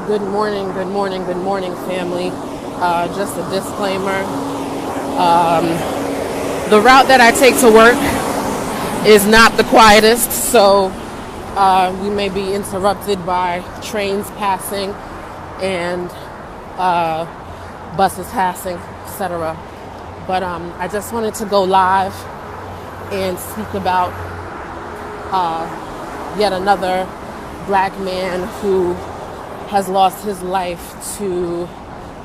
Good morning, good morning, good morning, family. Just a disclaimer. The route that I take to work is not the quietest, so we may be interrupted by trains passing and buses passing, etc. But I just wanted to go live and speak about yet another black man who has lost his life to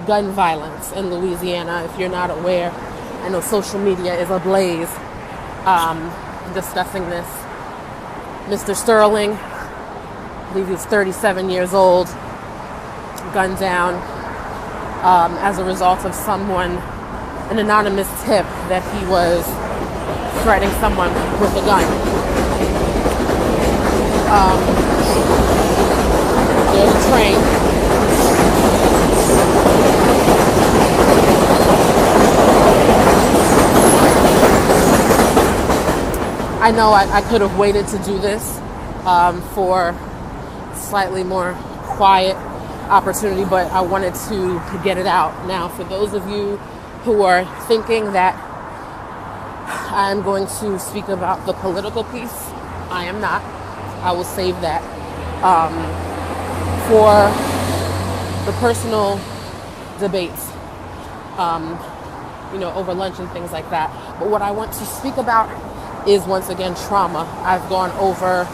gun violence in Louisiana. If you're not aware, I know social media is ablaze discussing this. Mr. Sterling, I believe he was 37 years old, gunned down as a result of an anonymous tip that he was threatening someone with a gun. There's a train. I know I could have waited to do this for slightly more quiet opportunity, but I wanted to get it out. Now, for those of you who are thinking that I'm going to speak about the political piece, I am not. I will save that for the personal debates, over lunch and things like that. But what I want to speak about is, once again, trauma. I've gone over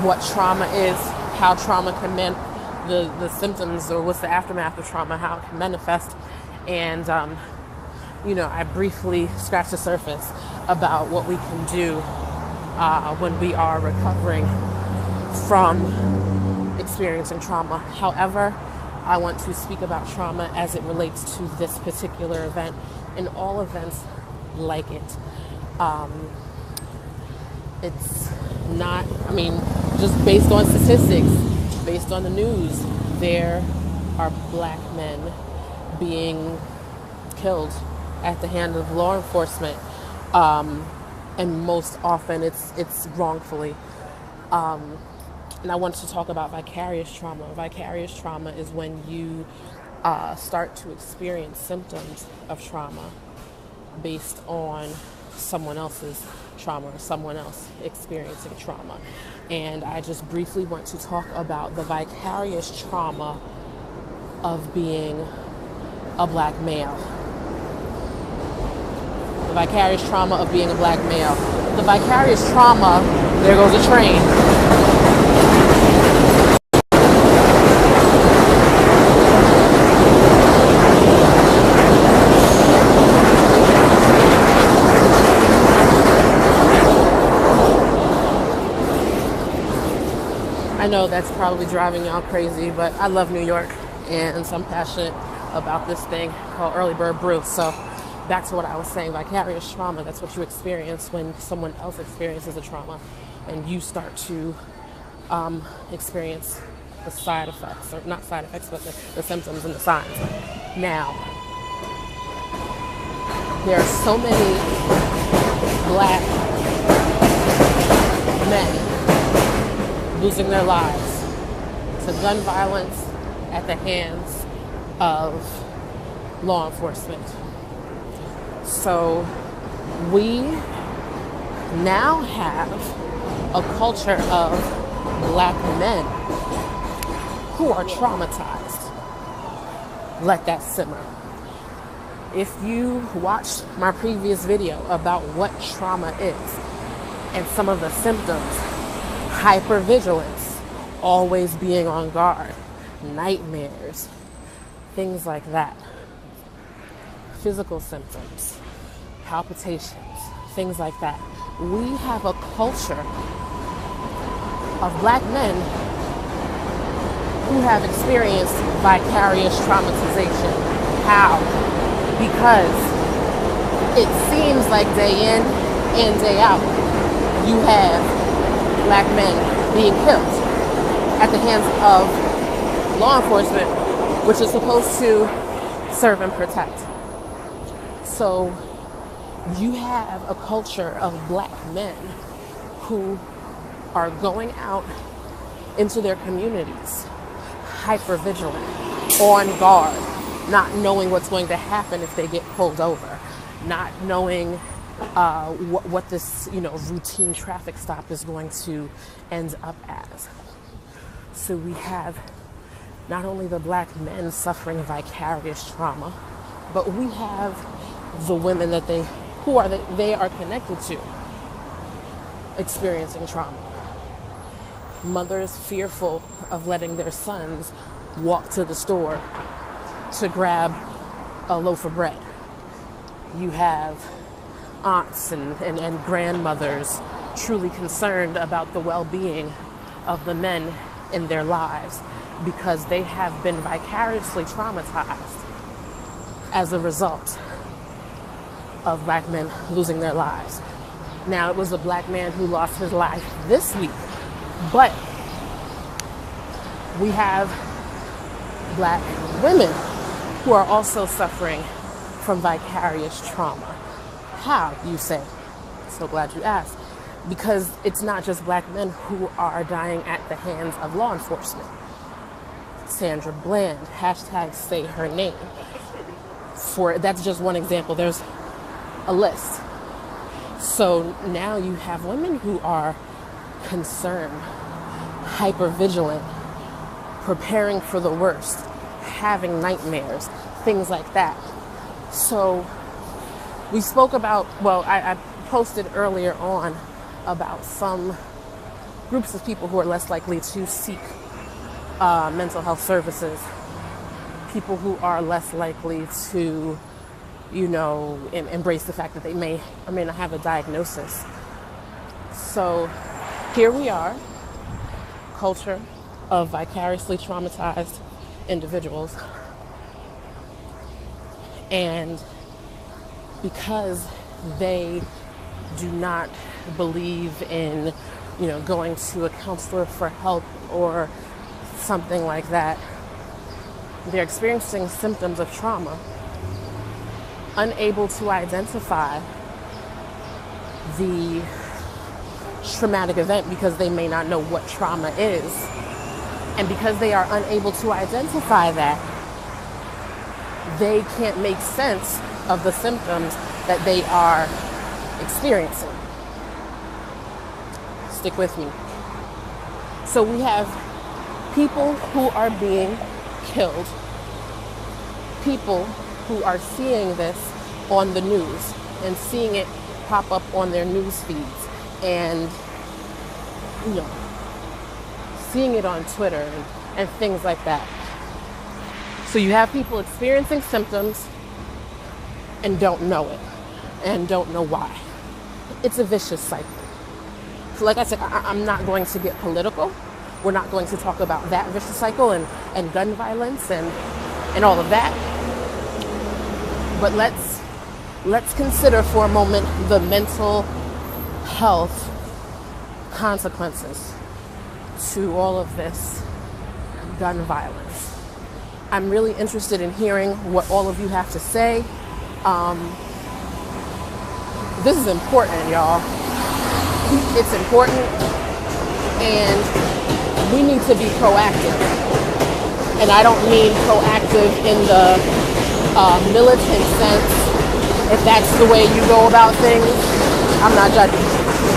what trauma is, how trauma can the symptoms, or what's the aftermath of trauma, how it can manifest. And, I briefly scratched the surface about what we can do when we are recovering from experiencing trauma. However, I want to speak about trauma as it relates to this particular event and all events like it. It's not, just based on statistics, based on the news, there are black men being killed at the hand of law enforcement, and most often it's wrongfully. And I want to talk about vicarious trauma. Vicarious trauma is when you start to experience symptoms of trauma based on someone else's trauma or someone else experiencing trauma. And I just briefly want to talk about the vicarious trauma of being a black male. The vicarious trauma of being a black male. The vicarious trauma, there goes a train. I know that's probably driving y'all crazy, but I love New York, and so I'm passionate about this thing called Early Bird Brew. So back to what I was saying, vicarious trauma, that's what you experience when someone else experiences a trauma and you start to experience the side effects, or not side effects, but the symptoms and the signs. Now, there are so many black men losing their lives to gun violence at the hands of law enforcement. So we now have a culture of black men who are traumatized. Let that simmer. If you watched my previous video about what trauma is and some of the symptoms, hypervigilance, always being on guard, nightmares, things like that. Physical symptoms, palpitations, things like that. We have a culture of black men who have experienced vicarious traumatization. How? Because it seems like day in and day out, you have black men being killed at the hands of law enforcement, which is supposed to serve and protect. So you have a culture of black men who are going out into their communities, hyper vigilant, on guard, not knowing what's going to happen if they get pulled over, not knowing what this, routine traffic stop is going to end up as. So we have not only the black men suffering vicarious trauma, but we have the women that they are connected to experiencing trauma. Mothers fearful of letting their sons walk to the store to grab a loaf of bread. You have aunts and grandmothers truly concerned about the well-being of the men in their lives because they have been vicariously traumatized as a result of black men losing their lives. Now, it was a black man who lost his life this week, but we have black women who are also suffering from vicarious trauma. How, you say? So glad you asked. Because it's not just black men who are dying at the hands of law enforcement. Sandra Bland, hashtag say her name. That's just one example. There's a list. So now you have women who are concerned, hypervigilant, preparing for the worst, having nightmares, things like that. So we spoke about, I posted earlier on about some groups of people who are less likely to seek mental health services, people who are less likely to, embrace the fact that they may or may not have a diagnosis. So here we are, culture of vicariously traumatized individuals. And because they do not believe in, going to a counselor for help or something like that, they're experiencing symptoms of trauma, unable to identify the traumatic event because they may not know what trauma is. And because they are unable to identify that, they can't make sense of the symptoms that they are experiencing. Stick with me. So we have people who are being killed, people who are seeing this on the news and seeing it pop up on their news feeds and, seeing it on Twitter and things like that. So you have people experiencing symptoms and don't know it and don't know why. It's a vicious cycle. So like I said, I'm not going to get political. We're not going to talk about that vicious cycle and gun violence and all of that. But let's consider for a moment the mental health consequences to all of this gun violence. I'm really interested in hearing what all of you have to say. This is important, y'all. It's important, and we need to be proactive. And I don't mean proactive in the militant sense. If that's the way you go about things, I'm not judging.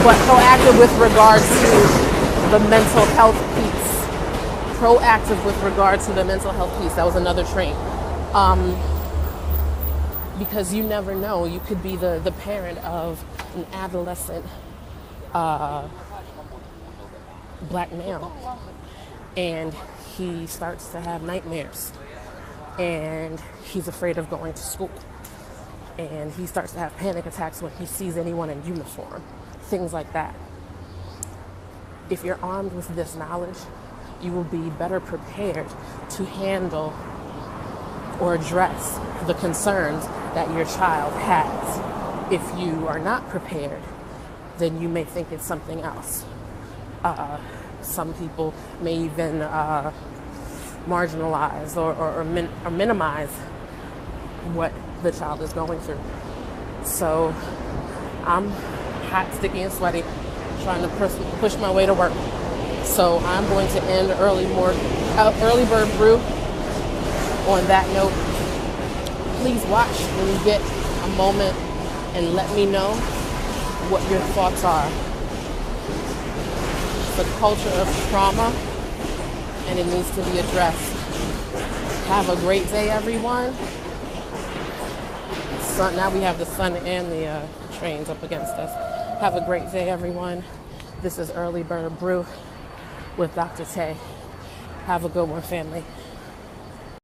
But proactive with regard to the mental health piece. Proactive with regard to the mental health piece. That was another train. Because you never know. You could be the parent of an adolescent black male, and he starts to have nightmares, and he's afraid of going to school, and he starts to have panic attacks when he sees anyone in uniform, things like that. If you're armed with this knowledge, you will be better prepared to handle or address the concerns that your child has. If you are not prepared, then you may think it's something else. Some people may even marginalize or minimize what the child is going through. So I'm hot, sticky, and sweaty, trying to push my way to work. So I'm going to end early Early Bird Brew. On that note, please watch when you get a moment and let me know what your thoughts are. It's a culture of trauma and it needs to be addressed. Have a great day, everyone. Now we have the sun and the trains up against us. Have a great day, everyone. This is Early Bird Brew with Dr. Tay. Have a good one, family.